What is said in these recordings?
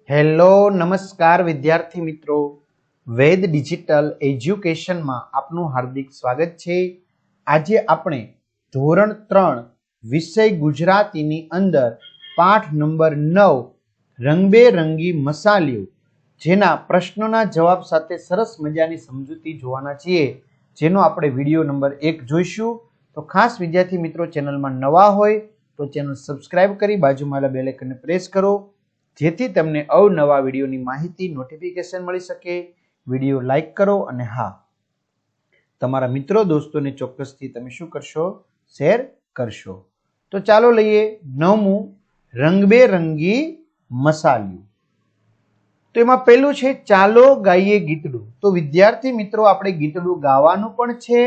Hello નમસ્કાર વિદ્યાર્થી મિત્રો, વેદ ડિજિટલ એજ્યુકેશનમાં આપનું હાર્દિક સ્વાગત છે। આજે આપણે ધોરણ 3 વિષય ગુજરાતીની અંદર પાઠ નંબર 9 રંગબેરંગી મસાલિયું જેના પ્રશ્નોના જવાબ સાથે સરસ મજાની સમજૂતી જોવાના છીએ, જેનો આપણે વિડીયો નંબર 1 જોઈશું। તો ખાસ વિદ્યાર્થી મિત્રો ચેનલમાં નવા હોય તો ચેનલ સબસ્ક્રાઇબ કરી બાજુમાં આવેલા બેલ આઇકનને પ્રેસ કરો, જેથી તમને અવનવા વિડીયોની માહિતી નોટિફિકેશન મળી શકે। વિડીયો લાઈક કરો અને હા, તમારા મિત્રો દોસ્તોને ચોક્કસથી તમે શું કરશો? શેર કરશો। તો ચાલો લઈએ 9મું રંગબેરંગી મસાલિયું। તો એમાં પહેલું છે ચાલો ગાઈએ ગીતડું। તો વિદ્યાર્થી મિત્રો આપણે ગીતડું ગાવાનું પણ છે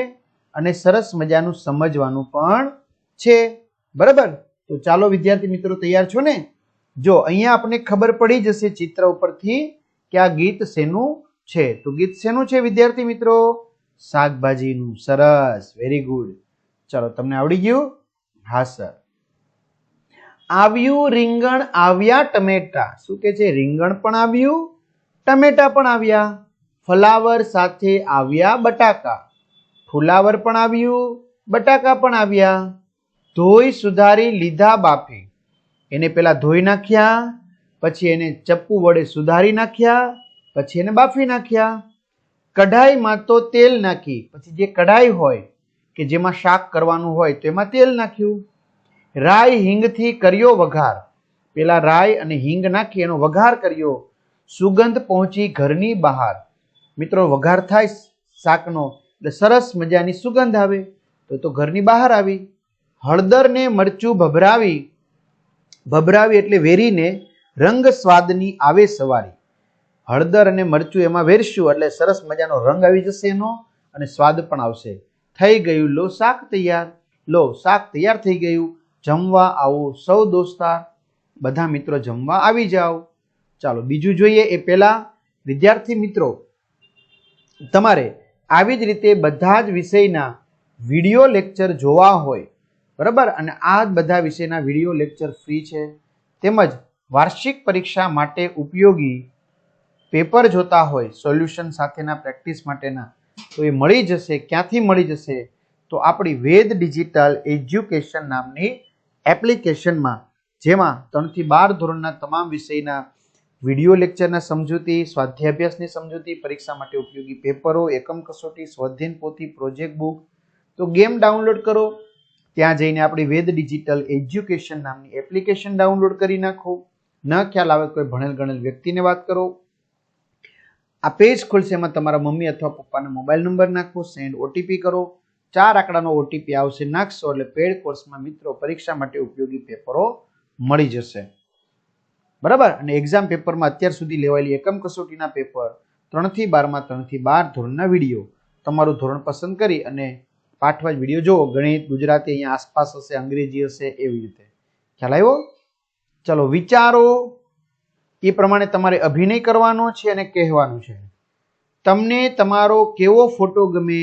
અને સરસ મજાનું સમજવાનું પણ છે, બરાબર? તો ચાલો વિદ્યાર્થી મિત્રો તૈયાર છો ને? જો અહીંયા આપણે ખબર પડી જશે ચિત્ર ઉપરથી કે આ ગીત શેનું છે। તો ગીત શેનું છે વિદ્યાર્થી મિત્રો? શાકભાજીનું। સરસ, વેરી ગુડ। ચાલો, તમને આવડી ગયું? હા સર। આવ્યું રીંગણ આવ્યા ટમેટા। શું કે છે? રીંગણ પણ આવ્યું, ટમેટા પણ આવ્યા। ફ્લાવર સાથે આવ્યા બટાકા। ફુલાવર પણ આવ્યું, બટાકા પણ આવ્યા। ધોઈ સુધારી લીધા બાફી। એને પેલા ધોઈ નાખ્યા, પછી એને ચપ્પુ વડે સુધારી નાખ્યા, પછી એને બાફી નાખ્યા। કઢાઈમાં તો તેલ નાખી। પછી જે કઢાઈ હોય કે જેમાં શાક કરવાનું હોય તો એમાં તેલ નાખ્યું। રાઈ હિંગથી કર્યો વઘાર। પેલા રાઈ અને હિંગ નાખી એનો વઘાર કર્યો। સુગંધ પહોંચી ઘરની બહાર। મિત્રો વઘાર થાય શાકનો એટલે સરસ મજાની સુગંધ આવે, તો ઘરની બહાર આવી। હળદરને મરચું ભભરાવી એટલે વેરીને રંગ સ્વાદની આવે સવારી। હળદર અને મરચું એમાં વેરશું એટલે સરસ મજાનો રંગ આવી જશે એનો અને સ્વાદ પણ આવશે। થઈ ગયું લો શાક તૈયાર। લો શાક તૈયાર થઈ ગયું, જમવા આવો સૌ દોસ્તાર। બધા મિત્રો જમવા આવી જાઓ। ચાલો બીજું જોઈએ એ પહેલા વિદ્યાર્થી મિત્રો તમારે આવી જ રીતે બધા જ વિષયના વિડીયો લેક્ચર જોવા હોય, બરાબર? અને આ બધા વિષયના વિડીયો લેક્ચર ફ્રી છે, તેમજ વાર્ષિક પરીક્ષા માટે ઉપયોગી પેપર જોતા હોય સોલ્યુશન સાથેના પ્રેક્ટિસ માટેના, તો એ મળી જશે। ક્યાંથી મળી જશે? તો આપણી વેદ ડિજિટલ એજ્યુકેશન નામની એપ્લિકેશનમાં, જેમાં 3 થી 12 ધોરણના તમામ વિષયના વિડીયો લેક્ચરના સમજૂતી, સ્વાધ્યાય અભ્યાસની સમજૂતી, પરીક્ષા માટે ઉપયોગી પેપરો, એકમ કસોટી, સ્વાધ્યાય પોથી, પ્રોજેક્ટ બુક, તો ગેમ ડાઉનલોડ કરો। ત્યાં જઈને આપણી વેદ ડિજિટલ એજ્યુકેશન નામની એપ્લિકેશન ડાઉનલોડ કરી નાખો। ન ખ્યાલ આવે કોઈ ભણેલ ગણેલ વ્યક્તિને વાત કરો। આ પેજ ખુલશે, એમાં તમારા મમ્મી અથવા પપ્પાનો મોબાઈલ નંબર નાખો, સેન્ડ ઓટીપી કરો। 4 આંકડાનો ઓટીપી આવશે, નાખશો એટલે પેડ કોર્સમાં મિત્રો પરીક્ષા માટે ઉપયોગી પેપરો મળી જશે, બરાબર? અને એક્ઝામ પેપરમાં અત્યાર સુધી લેવાયેલી એકમ કસોટીના પેપર 3 થી 12 માં 3 થી 12 ધોરણના વિડીયો, તમારું ધોરણ પસંદ કરી અને પાઠવાઇઝ વિડીયો જુઓ। ગણિત, ગુજરાતી અહીંયા આસપાસ હશે, અંગ્રેજી હશે, એવી રીતે। ખ્યાલ આવ્યો? ચલો વિચારો એ પ્રમાણે તમારે અભિનય કરવાનો છે અને કહેવાનું છે। તમને તમારો કેવો ફોટો ગમે?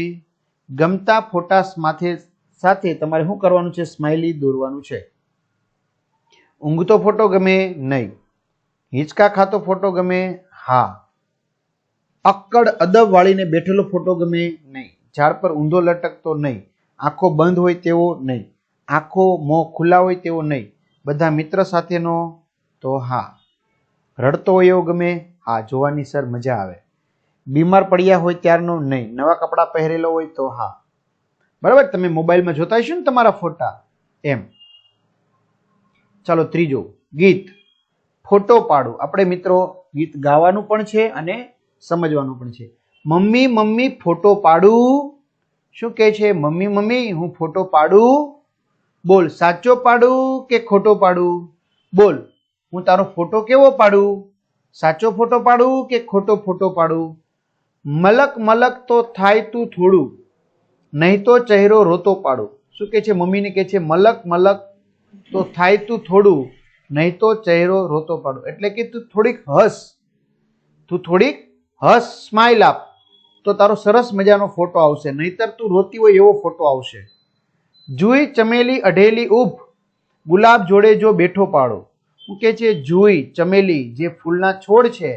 ગમતા ફોટા સાથે તમારે શું કરવાનું છે? સ્માઇલી દોરવાનું છે। ઊંઘતો ફોટો ગમે? નહીં। હિંચકા ખાતો ફોટો ગમે? હા। અક્કડ અદબ વાળીને બેઠેલો ફોટો ગમે? નહીં। ઝાડ પર ઊંધો લટકતો? નહીં। આંખો બંધ હોય તેવો? નહીં। આંખો મોં ખુલ્લા હોય તેવો? નહીં। બધા મિત્ર સાથેનો? તો હા। રડતો હોય એવો ગમે? હા, જોવાની સર મજા આવે। બીમાર પડ્યા હોય ત્યારનો? નહીં। નવા કપડાં પહેરેલો હોય તો હા, બરાબર? તમે મોબાઈલમાં જોતા હશો ને તમારા ફોટા, એમ। ચાલો ત્રીજો, ગીત ફોટો પાડો। આપણે મિત્રો ગીત ગાવાનું પણ છે અને સમજવાનું પણ છે। મમ્મી મમ્મી ફોટો પાડું। શું કહે છે? મમ્મી મમ્મી હું ફોટો પાડું। બોલ સાચો પાડું કે ખોટો પાડું? બોલ હું તારો ફોટો કેવો પાડું? સાચો ફોટો પાડું કે ખોટો ફોટો પાડું? મલક મલક તો થાય તું થોડું, નહીં તો ચહેરો રોતો પાડું। શું કે છે? મમ્મીને કે છે મલક મલક તો થાય તું થોડું, નહીં તો ચહેરો રોતો પાડું। એટલે કે તું થોડીક હસ, સ્માઇલ આપ, તો તારો સરસ મજાનો ફોટો આવશે, નહીતર તું રોતી હોય એવો ફોટો આવશે। જુઈ ચમેલી અઢેલી ઉભ, ગુલાબ જોડે જો બેઠો પાડો। શું કે છે જુઈ ચમેલી જે ફૂલના છોડ છે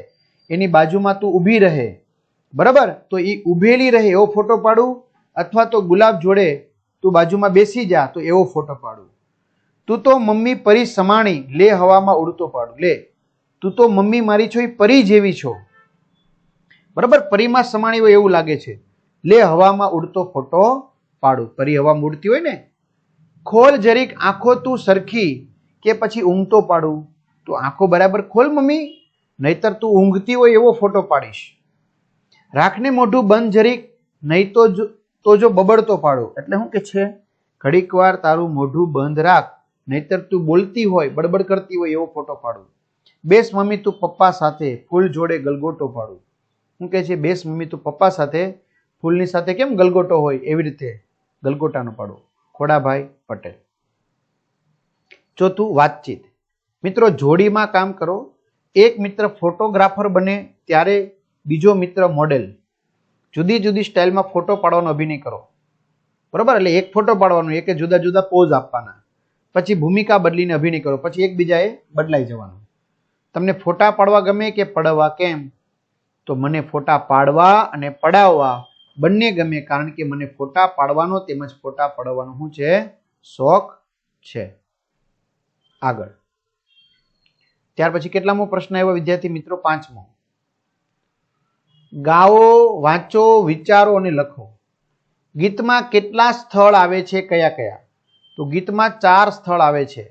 એની બાજુમાં તું ઊભી રહે, બરાબર, તો એ ઊભેલી રહે એવો ફોટો પાડું, અથવા તો ગુલાબ જોડે તું બાજુમાં બેસી જા તો એવો ફોટો પાડું. તું તો મમ્મી પરી સમાણી લે હવામાં ઉડતો પાડું. લે તું તો મમ્મી મારી છો એ પરી જેવી છો, બરાબર, પરીમાં સમાણી હોય એવું લાગે છે. લે હવામાં ઉડતો ફોટો પાડું. પરી હવામાં ઉડતી હોય ને. ખોલ જરીક આંખો તું સરખી કે પછી ઊંઘતો પાડું. તો આંખો બરાબર ખોલ મમ્મી, નહીતર તું ઊંઘતી હોય એવો ફોટો પાડીશ. રાખને મોઢું બંધ જરીક, નહીં તો જો બબડતો પાડો. એટલે શું કે છે ઘડીક વાર તારું મોઢું બંધ રાખ, નહીતર તું બોલતી હોય બડબડ કરતી હોય એવો ફોટો પાડું. બેસ મમ્મી તું પપ્પા સાથે ફૂલ જોડે ગલગોટો પાડું. શું કે છે બેસ મમ્મી તું પપ્પા સાથે ફૂલની સાથે કેમ ગલગોટો હોય એવી રીતે ગલગોટાનો પાડો. ખોડાભાઈ પટેલ. ચોથું વાતચીત. મિત્રો જોડીમાં કામ કરો. એક મિત્ર ફોટોગ્રાફર બને ત્યારે બીજો મિત્ર મોડેલ. જુદી જુદી સ્ટાઇલમાં ફોટો પાડવાનો અભિનય કરો, બરાબર. એટલે એક ફોટો પાડવાનો, એકે જુદા જુદા પોઝ આપવાના, પછી ભૂમિકા બદલીને અભિનય કરો, પછી એકબીજાએ બદલાઈ જવાનું. તમને ફોટા પાડવા ગમે કે પડાવવા? કેમ? તો મને ફોટા પાડવા અને પડાવવા બંને ગમે, કારણ કે મને ફોટા પાડવાનો તેમજ ફોટા પડાવવાનો શું છે શોખ છે. આગળ ત્યાર પછી કેટલામો પ્રશ્ન આવ્યો વિદ્યાર્થી મિત્રો? 5મો. ગાઓ, વાંચો, વિચારો અને લખો. ગીતમાં કેટલા સ્થળ આવે છે? કયા કયા? તો ગીતમાં 4 સ્થળ આવે છે.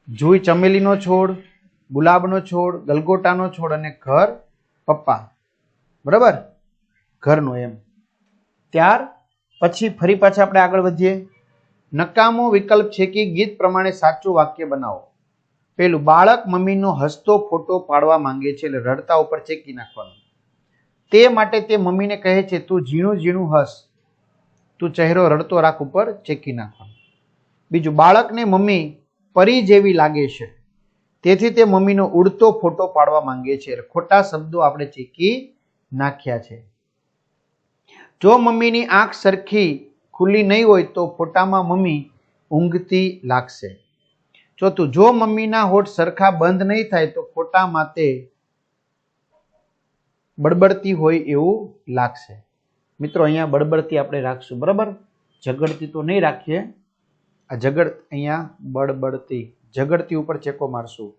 જુઈ ચમેલીનો છોડ, ગુલાબનો છોડ, ગલગોટાનો છોડ અને ઘર પપ્પા, બરાબર, ઘરનો એમ. ત્યાર પછી ફરી પાછા આપણે આગળ વધીએ. નકામો વિકલ્પ છે કે ગીત પ્રમાણે સાચું વાક્ય બનાવો. પેલું, બાળક મમ્મીનો હસતો ફોટો પાડવા માંગે છે, એટલે રડતા ઉપર ચેકી નાખવાનું. તે માટે તે મમ્મીને કહે છે તું ઝીણું ઝીણું હસ, તું ચહેરો રડતો રાખ ઉપર ચેકી નાખવાનું. બીજું, બાળકને મમ્મી પરી જેવી લાગે છે, તેથી તે મમ્મીનો ઉડતો ફોટો પાડવા માંગે છે. ખોટા શબ્દો આપણે ચેકી નાખ્યા છે. જો મમ્મીની આંખ સરખી ખુલ્લી નહીં હોય તો ફોટામાં મમ્મી ઊંઘતી લાગશે. ચોથું, જો મમ્મીના હોઠ સરખા બંધ નહીં થાય તો ફોટામાં તે બડબડતી હોય એવું લાગશે. મિત્રો અહીંયા બડબડતી આપણે રાખશું, બરાબર, ઝઘડતી તો નહીં રાખીએ. આ અહીંયા બડબડતી, ઝઘડતી ઉપર ચેકો મારશું,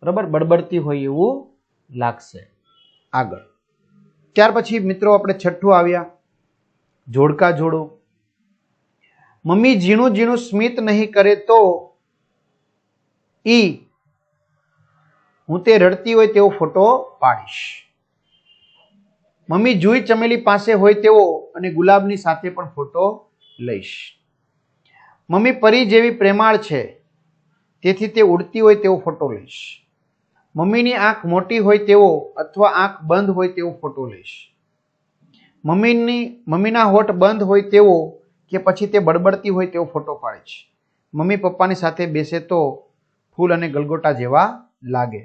બરાબર, બડબડતી હોય એવું લાગશે. આગળ ત્યાર પછી મિત્રો આપણે છઠ્ઠું આવ્યા, જોડકા જોડો. મમ્મી ઝીણું ઝીણું સ્મિત નહીં કરે તો હું તે રડતી હોય તેવો ફોટો પાડીશ. મમ્મી જુઈ ચમેલી પાસે હોય તેવો અને ગુલાબની સાથે પણ ફોટો લઈશ. મમ્મી પરી જેવી પ્રેમાળ છે, તેથી તે ઉડતી હોય તેવો ફોટો લઈશ. મમ્મીની આંખ મોટી હોય તેવો અથવા આંખ બંધ હોય તેવો ફોટો લઈશ. મમ્મીના હોઠ બંધ હોય તેવો કે પછી તે બડબડતી હોય તેવો ફોટો પાડીશ. મમ્મી પપ્પાની સાથે બેસે તો ફૂલ અને ગલગોટા જેવા લાગે.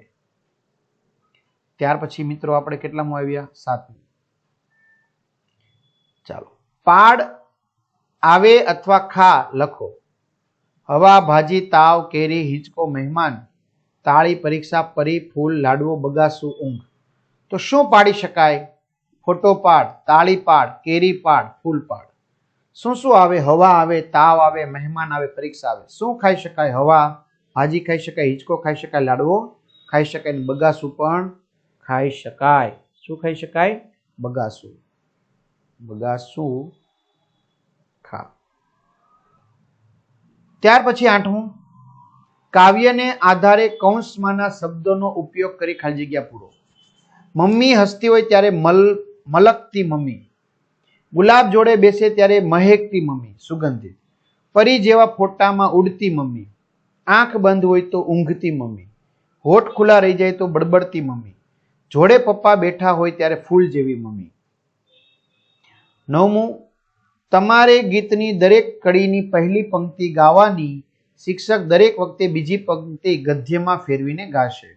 ત્યાર પછી મિત્રો આપણે કેટલામાં આવ્યા? 7. ચાલો, પાડ, આવે અથવા ખા લખો. હવા, ભાજી, તાવ, કેરી, હિંચકો, મહેમાન, તાળી, પરીક્ષા, પરી, ફૂલ, લાડવો, બગાસું, ઊંઘ. તો શું પાડી શકાય? ફોટો પાડ, તાળી પાડ, કેરી પાડ, ફૂલ પાડ. શું શું આવે? હવા આવે, તાવ આવે, મહેમાન આવે, પરીક્ષા આવે. શું ખાઈ શકાય? હવા, ભાજી ખાઈ શકાય, હિંચકો ખાઈ શકાય, લાડવો ખાઈ શકાય, બગાસું પણ ખાઈ શકાય. શું ખાઈ શકાય? બગાસું. બગાસું ખા. ત્યાર પછી 8મું, કાવ્યને આધારે કૌંસમાંના શબ્દોનો ઉપયોગ કરી ખાલી જગ્યા પૂરો. મમ્મી હસતી હોય ત્યારે મલકતી મમ્મી, ગુલાબ જોડે બેસે ત્યારે મહેકતી મમ્મી, સુગંધિત. પરી જેવા ફોટામાં ઉડતી મમ્મી, આંખ બંધ હોય તો ઊંઘતી મમ્મી, હોઠ ખુલ્લા રહી જાય તો બડબડતી મમ્મી, જોડે પપ્પા બેઠા હોય ત્યારે ફૂલ જેવી મમ્મી. 9મું, તમારે ગીતની દરેક કડીની પહેલી પંક્તિ ગાવાની, શિક્ષક દરેક વખતે બીજી પંક્તિ ગદ્યમાં ફેરવીને ગાશે.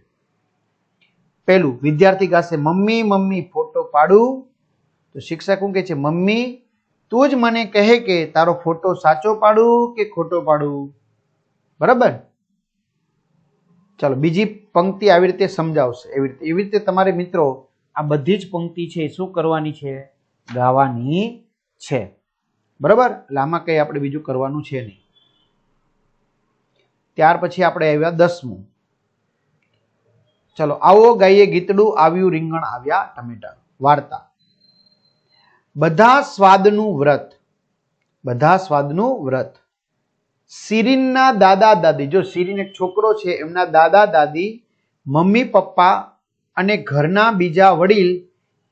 પહેલું, વિદ્યાર્થી ગાશે મમ્મી મમ્મી ફોટો પાડું, તો શિક્ષક શું કહે છે? મમ્મી તું જ મને કહે કે તારો ફોટો સાચો પાડું કે ખોટો પાડું, બરાબર. ચાલો બીજી પંક્તિ આવી રીતે સમજાવશે. એવી રીતે તમારે મિત્રો આ બધી જ પંક્તિ છે શું કરવાની છે? ગાવાની છે. બરાબર? એટલે આમાં કંઈ આપણે બીજું કરવાનું છે નહીં. ત્યાર પછી આપણે આવ્યા 10મું. ચલો આવો ગાઈએ ગીતડું આવ્યું રીંગણ આવ્યા ટમેટા. વાર્તા. બધા સ્વાદનું વ્રત. બધા સ્વાદનું વ્રત. શિરીનના દાદા દાદી, જો શિરીન એક છોકરો છે, એમના દાદા દાદી, મમ્મી પપ્પા અને ઘરના બીજા વડીલ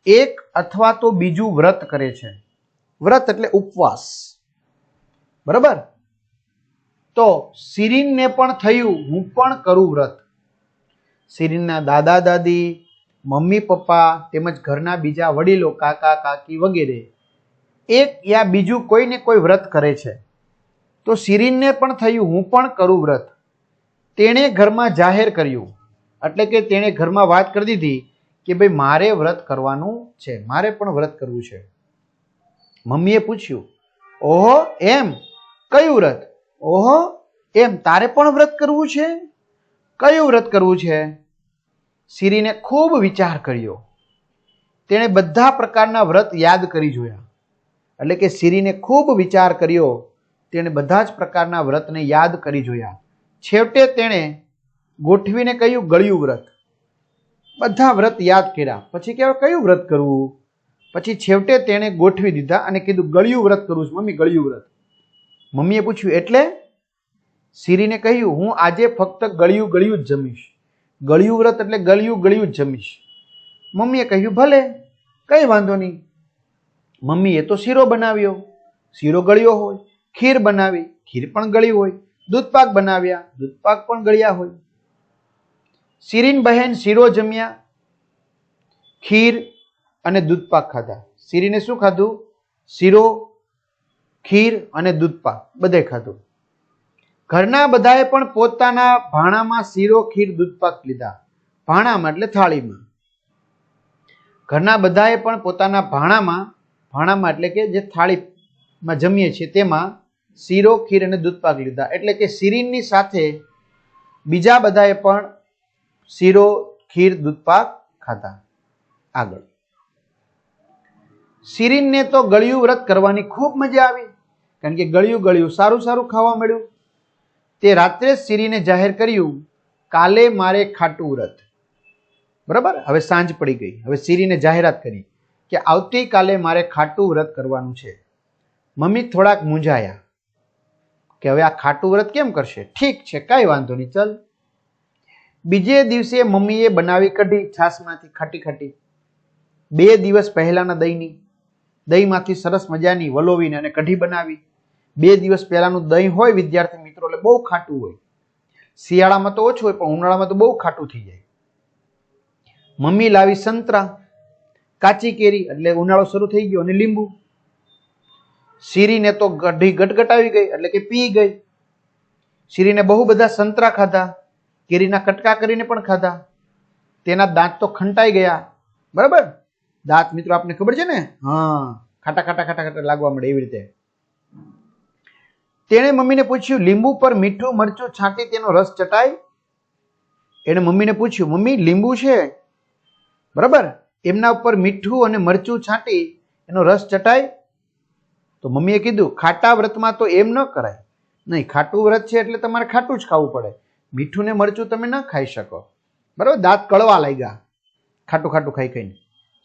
એક અથવા તો બીજું વ્રત કરે છે. વ્રત એટલે ઉપવાસ. બરાબર? તો શિરીનને પણ થયું હું પણ કરું વ્રત. શિરીનના દાદા દાદી, મમ્મી પપ્પા તેમજ ઘરના બીજા વડીલો, કાકા કાકી વગેરે એક યા બીજું કોઈ ને કોઈ વ્રત કરે છે. તો શિરીનને પણ થયું હું પણ કરું વ્રત. તેણે ઘરમાં જાહેર કર્યું, એટલે કે તેણે ઘરમાં વાત કરી દીધી કે ભાઈ મારે વ્રત કરવાનું છે, મારે પણ વ્રત કરવું છે. મમ્મીએ પૂછ્યું, ઓહો એમ, કયું વ્રત? ઓહો એમ, તારે પણ વ્રત કરવું છે? કયું વ્રત કરવું છે? શિરીને ખૂબ વિચાર કર્યો. તેણે બધા પ્રકારના વ્રત યાદ કરી જોયા. એટલે કે શિરીને ખૂબ વિચાર કર્યો, તેણે બધા જ પ્રકારના વ્રતને યાદ કરી જોયા. છેવટે તેણે ગોઠવીને કહ્યું ગળ્યું વ્રત. બધા વ્રત યાદ કર્યા પછી કહેવાય કયું વ્રત કરવું? પછી છેવટે તેણે ગોઠવી દીધા અને કીધું ગળ્યું વ્રત કરવું છે મમ્મી, ગળ્યું વ્રત. મમ્મીએ પૂછ્યું એટલે? શિરીને કહ્યું હું આજે ફક્ત ગળ્યું ગળ્યું જ જમીશ. ગળ્યું વ્રત એટલે ગળ્યું ગળ્યું જ જમીશ. મમ્મીએ કહ્યું ભલે, કઈ વાંધો નહીં. મમ્મીએ તો શીરો બનાવ્યો, શીરો ગળ્યો હોય. ખીર બનાવી, ખીર પણ ગળી હોય. દૂધપાક બનાવ્યા, દૂધપાક પણ ગળ્યા હોય. શિરીન બહેન શીરો જમ્યા, ખીર અને દૂધપાક ખાધા. શિરીને શું ખાધું? શીરો, ખીર અને દૂધપાક બધે ખાધું. ઘરના બધાએ પણ પોતાના ભાણામાં શીરો, ખીર, દૂધપાક લીધા. ભાણામાં એટલે થાળીમાં. ઘરના બધાએ પણ પોતાના ભાણામાં એટલે કે જે થાળીમાં જમીએ છીએ તેમાં શીરો, ખીર અને દૂધપાક લીધા. એટલે કે શિરીનની સાથે બીજા બધાએ પણ શીરો, ખીર, દૂધપાક ખાધા. આગળ. શિરીનને તો ગળ્યું વ્રત કરવાની ખૂબ મજા આવી, કારણ કે ગળ્યું ગળ્યું સારું સારું ખાવા મળ્યું. તે રાત્રે જ શિરીને જાહેર કર્યું કાલે મારે ખાટું વ્રત. બરાબર? હવે સાંજ પડી ગઈ. હવે શિરીને જાહેરાત કરી કે આવતીકાલે મારે ખાટું વ્રત કરવાનું છે. મમ્મી થોડાક મૂંઝાયા કે હવે આ ખાટું વ્રત કેમ કરશે? ઠીક છે, કાંઈ વાંધો નહીં, ચલ. બીજે દિવસે મમ્મીએ બનાવી કઢી, છાશમાંથી ખાટી ખાટી. 2 દિવસ પહેલાના દહીંમાંથી સરસ મજાની વલોવીને અને કઢી બનાવી. 2 દિવસ પહેલાનું દહીં હોય વિદ્યાર્થી મિત્રો એટલે બહુ ખાટું હોય. શિયાળામાં તો ઓછું હોય પણ ઉનાળામાં તો બહુ ખાટું થઈ જાય. મમ્મી લાવી સંતરા, કાચી કેરી એટલે ઉનાળો શરૂ થઈ ગયો, અને લીંબુ. શિરીને તો કઢી ગટગટાવી ગઈ એટલે કે પી ગઈ. શિરીને બહુ બધા સંતરા ખાધા, કેરીના કટકા કરીને પણ ખાધા. તેના દાંત તો ખંટાઈ ગયા. બરાબર? દાંત મિત્રો આપને ખબર છે ને? હા, ખાટા ખાટા ખાટા ખાટા લાગવા મળે એવી રીતે. તેણે મમ્મીને પૂછ્યું લીંબુ પર મીઠું મરચું છાંટી તેનો રસ ચટાય. એને મમ્મીને પૂછ્યું મમ્મી લીંબુ છે, બરાબર, એમના ઉપર મીઠું અને મરચું છાંટી એનો રસ ચટાય? તો મમ્મીએ કીધું ખાટા વ્રતમાં તો એમ ન કરાય. નહીં, ખાટું વ્રત છે એટલે તમારે ખાટું જ ખાવું પડે. મીઠું ને મરચું તમે ન ખાઈ શકો. બરાબર? દાંત કળવા લાગ્યા ખાટું ખાટું ખાઈ ખાઈને.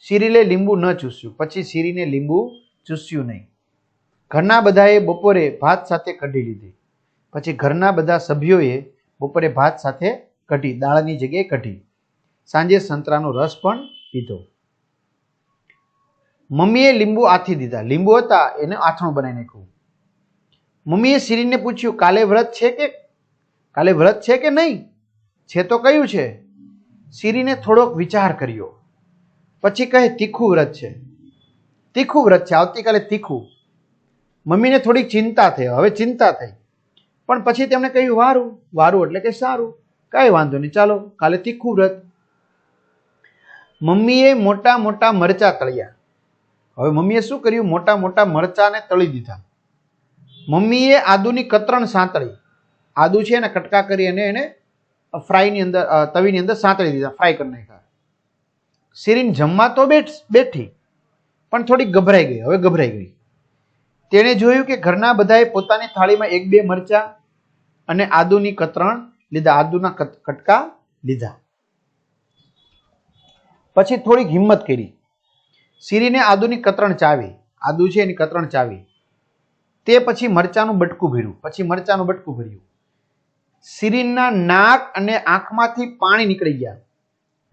શિરીને લીંબુ ન ચૂસ્યું. પછી શિરીને લીંબુ ચૂસ્યું નહીં. ઘરના બધાએ બપોરે ભાત સાથે કઢી લીધી. પછી ઘરના બધા સભ્યોએ બપોરે ભાત સાથે કઢી, દાળની જગ્યાએ કઢી. સાંજે સંતરાનો રસ પણ પીધો. મમ્મીએ લીંબુ આથી દીધા. લીંબુ હતા એને આથણું બનાવી નાખ્યું. મમ્મીએ શિરીનને પૂછ્યું કાલે વ્રત છે કે નહીં? છે તો કયું છે? શિરીને થોડોક વિચાર કર્યો. પછી કહે તીખું વ્રત છે. તીખું વ્રત છે, આવતીકાલે તીખું. મમ્મીને થોડીક ચિંતા થઈ. હવે ચિંતા થઈ પણ પછી તેમણે કહ્યું વારું. વારું એટલે કે સારું, કાંઈ વાંધો નહીં, ચાલો કાલે તીખું વ્રત. મમ્મીએ મોટા મોટા મરચા તળ્યા. હવે મમ્મીએ શું કર્યું? મોટા મોટા મરચાને તળી દીધા. મમ્મીએ આદુની કતરણ સાંતળી. આદુ છે ને કટકા કરી અને એને ફ્રાયની અંદર તવીની અંદર સાંતળી દીધા, ફ્રાય કરી નાખ્યા. શિરીન જમવા તો બેઠી પણ થોડી ગભરાઈ ગઈ. હવે ગભરાઈ ગઈ. તેણે જોયું કે ઘરના બધાએ પોતાની થાળીમાં 1-2 મરચા અને આદુની કતરણ લીધા, આદુના કટકા લીધા. પછી થોડીક હિંમત કરી. શિરીને આદુની કતરણ ચાવી, આદુ છે એની કતરણ ચાવી. તે પછી મરચાનું બટકું ભર્યું. શિરીનના નાક અને આંખમાંથી પાણી નીકળી ગયા.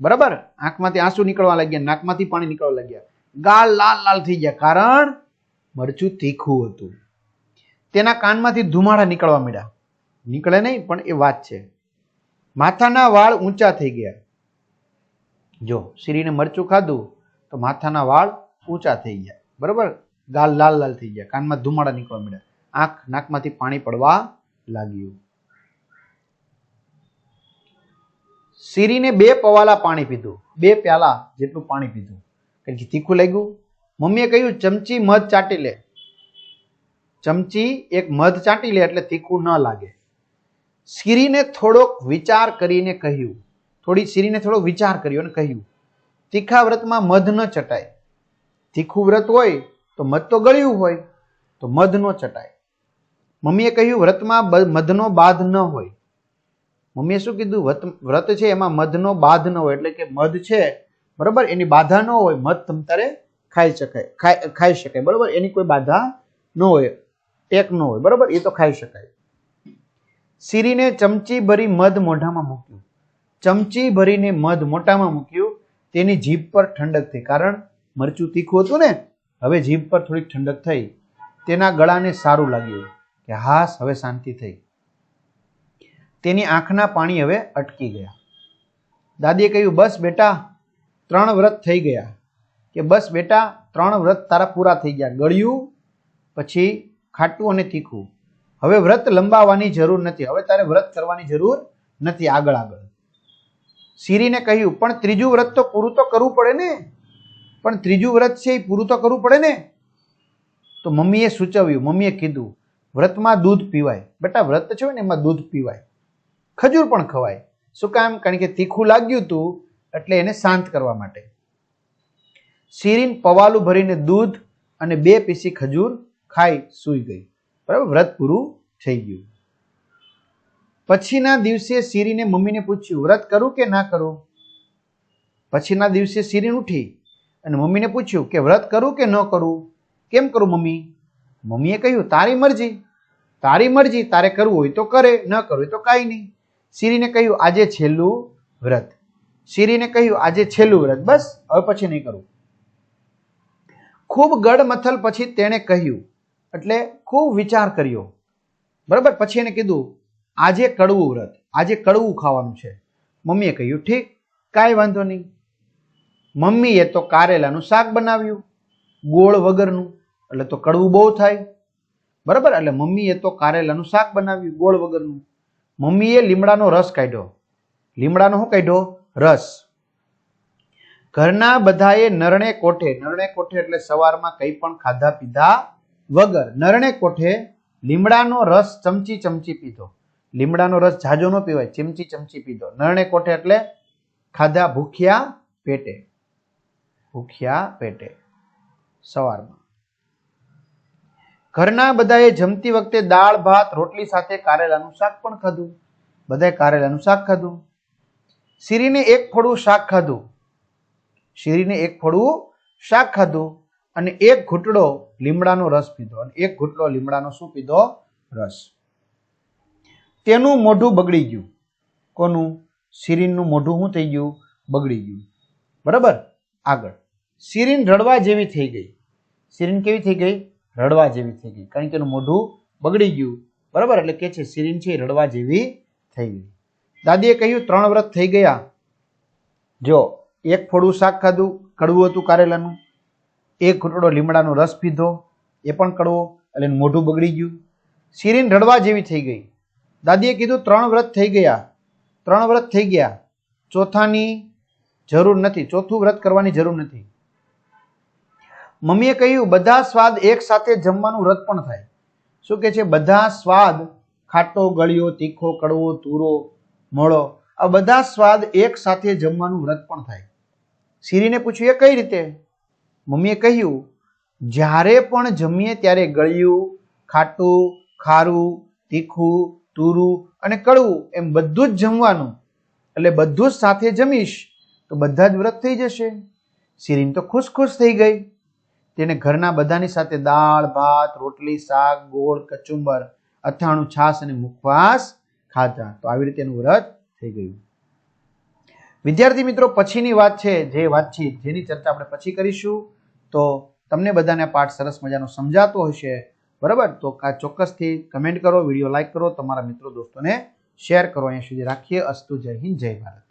બરાબર, આંખમાંથી આંસુ નીકળવા લાગ્યા, નાકમાંથી પાણી નીકળવા લાગ્યા, ગાલ લાલ લાલ થઈ ગયા, કારણ મરચું તીખું હતું. તેના કાનમાંથી ધુમાડા નીકળવા માંડ્યા. નીકળે નહીં પણ એ વાત છે. માથાના વાળ ઊંચા થઈ ગયા. જો શિરીને મરચું ખાધું તો માથાના વાળ ઊંચા થઈ ગયા. બરાબર, ગાલ લાલ લાલ થઈ ગયા, કાનમાં ધુમાડા નીકળવા માંડ્યા, આંખ નાકમાંથી પાણી પડવા લાગ્યું. શિરીને 2 પવાલા પાણી પીધું, 2 પ્યાલા જેટલું પાણી પીધું, કારણ કે તીખું લાગ્યું. મમ્મીએ કહ્યું ચમચી મધ ચાટી લે. ચમચી એક મધ ચાટી લે એટલે તીખું ન લાગે. શિરીને થોડોક વિચાર કરીને કહ્યું, શિરીને થોડો વિચાર કર્યો અને કહ્યું, તીખા વ્રતમાં મધ ન ચટાય. તીખું વ્રત હોય તો મધ તો ગળ્યું હોય, તો મધ ન ચટાય. મમ્મીએ કહ્યું વ્રતમાં મધનો બાધ ન હોય. મમ્મીએ શું કીધું? વ્રત છે એમાં મધનો બાધ ન હોય, એટલે કે મધ છે બરાબર એની બાધા ન હોય. મધ તમ તારે ખાઈ શકાય બરાબર, એની કોઈ બાધા ન હોય, ટેક ન હોય બરાબર, એ તો ખાઈ શકાય. શિરીને ચમચી ભરી મધ મોઢામાં મૂક્યું. ચમચી ભરીને મધ મોઢામાં મૂક્યું. તેની જીભ પર ઠંડક થઈ, કારણ મરચું તીખું હતું ને, હવે જીભ પર થોડીક ઠંડક થઈ. તેના ગળાને સારું લાગ્યું કે હાસ, હવે શાંતિ થઈ. તેની આંખના પાણી હવે અટકી ગયા. દાદીએ કહ્યું બસ બેટા 3 વ્રત થઈ ગયા, કે બસ બેટા 3 વ્રત તારા પૂરા થઈ ગયા, ગળ્યું પછી ખાટું અને તીખું. હવે વ્રત લંબાવવાની જરૂર નથી, હવે તારે વ્રત કરવાની જરૂર નથી આગળ. શિરીને કહ્યું પણ ત્રીજું વ્રત તો પૂરું તો કરવું પડે ને, પણ ત્રીજું વ્રત છે એ પૂરું તો કરવું પડે ને. તો મમ્મીએ સૂચવ્યું, મમ્મીએ કીધું વ્રતમાં દૂધ પીવાય. બેટા વ્રત છે ને એમાં દૂધ પીવાય, ખજૂર પણ ખવાય. શું કામ? કારણ કે તીખું લાગ્યું હતું એટલે એને શાંત કરવા માટે. શિરીન પવાલું ભરીને દૂધ અને 2 પીસી ખજૂર ખાઈ સૂઈ ગઈ. બરાબર, વ્રત પૂરું થઈ ગયું. પછીના દિવસે શિરીને મમ્મીને પૂછ્યું વ્રત કરું કે ના કરું. પછીના દિવસે શિરીન ઉઠી અને મમ્મીને પૂછ્યું કે વ્રત કરું કે ન કરું. કેમ કરું મમ્મી? મમ્મીએ કહ્યું તારી મરજી, તારે કરવું હોય તો કરે, ન કરવું હોય તો કાંઈ નહીં. શિરીને કહ્યું આજે છેલ્લું વ્રત. બસ હવે પછી નહીં કરું. ખૂબ ગડમથલ પછી તેણે કહ્યું, એટલે ખૂબ વિચાર કર્યો બરાબર. પછી એને કીધું આજે કડવું વ્રત, આજે કડવું ખાવાનું છે. મમ્મીએ કહ્યું ઠીક, કાંઈ વાંધો નહીં. મમ્મીએ તો કારેલાનું શાક બનાવ્યું, ગોળ વગરનું, એટલે તો કડવું બહુ થાય બરાબર. એટલે મમ્મીએ તો કારેલાનું શાક બનાવ્યું ગોળ વગરનું. મમ્મીએ લીમડાનો રસ કાઢ્યો. લીમડાનો શું કાઢ્યો? રસ. ઘરના બધાએ નરણે કોઠે એટલે સવારમાં કંઈ પણ ખાધા પીધા વગર નરણે કોઠે લીમડાનો રસ ચમચી પીધો. લીમડાનો રસ જાજો ન પીવાય, ચમચી પીધો. નરણે કોઠે એટલે ખાધા ભૂખ્યા પેટે સવારમાં. ઘરના બધાએ જમતી વખતે દાળ ભાત રોટલી સાથે કારેલાનું શાક પણ ખાધું. બધાએ કારેલાનું શાક ખાધું. શિરીને 1 ફોડું શાક ખાધું અને 1 ઘૂંટડો લીમડાનો રસ પીધો. અને 1 ઘૂંટડો લીમડાનો શું પીધો? રસ. તેનું મોઢું બગડી ગયું. કોનું? શિરીનનું મોઢું શું થઈ ગયું? બગડી ગયું બરાબર. આગળ શિરીન રડવા જેવી થઈ ગઈ. શિરીન કેવી થઈ ગઈ? રડવા જેવી થઈ ગઈ, કારણ કે એનું મોઢું બગડી ગયું બરાબર. એટલે કે છે શિરીન છે રડવા જેવી થઈ ગઈ. દાદીએ કહ્યું 3 વ્રત થઈ ગયા. જો 1 ફોડું શાક ખાધું, કડવું હતું કારેલાનું. 1 ઘૂંટડો લીમડાનો રસ પીધો, એ પણ કડવો, એટલે એનું મોઢું બગડી ગયું. શિરીન રડવા જેવી થઈ ગઈ. દાદીએ કીધું 3 વ્રત થઈ ગયા. ચોથાની જરૂર નથી, ચોથું વ્રત કરવાની જરૂર નથી. મમ્મીએ કહ્યું બધા સ્વાદ એક સાથે જમવાનું વ્રત પણ થાય. શું કે છે? બધા સ્વાદ, ખાટો, ગળ્યો, તીખો, કડવો, તુરો, મોળો, આ બધા સ્વાદ એક સાથે જમવાનું વ્રત પણ થાય. શીરીને પૂછ્યું એ કઈ રીતે? મમ્મીએ કહ્યું જ્યારે પણ જમીએ ત્યારે ગળ્યું, ખાટું, ખારું, તીખું, તુરું અને કડવું એમ બધું જ જમવાનું. એટલે બધું જ સાથે જમીશ તો બધા જ વ્રત થઈ જશે. શીરીન તો ખુશ થઈ ગઈ. તેને ઘરના બધાની સાથે દાળ, ભાત, રોટલી, શાક, ગોળ, કચુંબર, અથાણું, છાશ અને મુખવાસ ખાધા. તો આવી રીતે એનું વ્રત થઈ ગયું. વિદ્યાર્થી મિત્રો, પછીની વાત છે જે વાતચીત જેની ચર્ચા આપણે પછી કરીશું. તો તમને બધાને પાઠ સરસ મજાનો સમજાતો હશે, બરાબર? તો ચોક્કસથી કમેન્ટ કરો, વિડીયો લાઈક કરો, તમારા મિત્રો દોસ્તોને શેર કરો. અહીંયા સુધી રાખીએ. અસ્તુ. જય હિન્દ, જય ભારત.